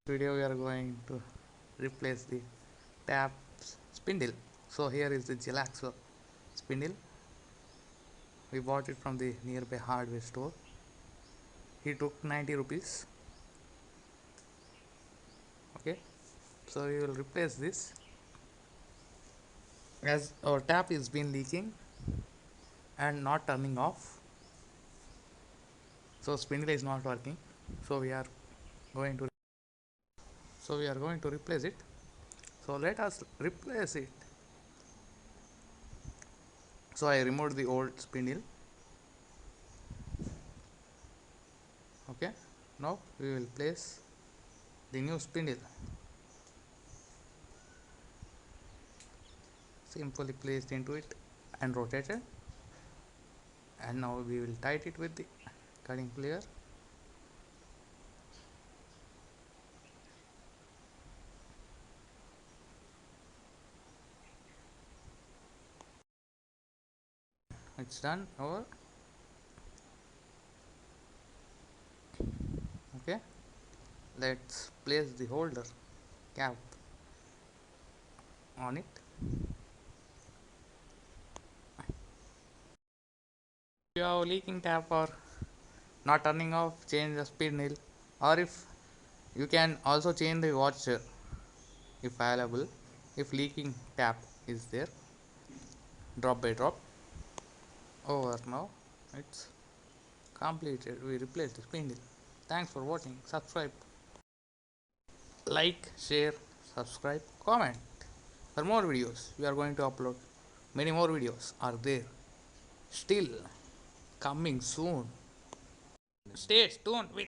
Video we are going to replace the tap spindle. So here is the Gelaxo spindle. We bought it from the nearby hardware store. He took 90 rupees. Okay, so we will replace this as our tap is been leaking and not turning off. So spindle is not working. So we are going to replace it. So let us replace it. So I removed the old spindle. Okay, now we will place the new spindle. Simply placed into it and rotated, and now we will tight it with the cutting plier. It's done over. Okay, let's place the holder cap on it. If you have leaking tap or not turning off, change the spindle, or if you can also change the washer if available. If leaking tap is there, drop by drop. Over now, it's completed. We replaced the spindle. Thanks for watching. Subscribe, like, share, subscribe, comment. For more videos, we are going to upload. Many more videos are there. Still coming soon. Stay tuned with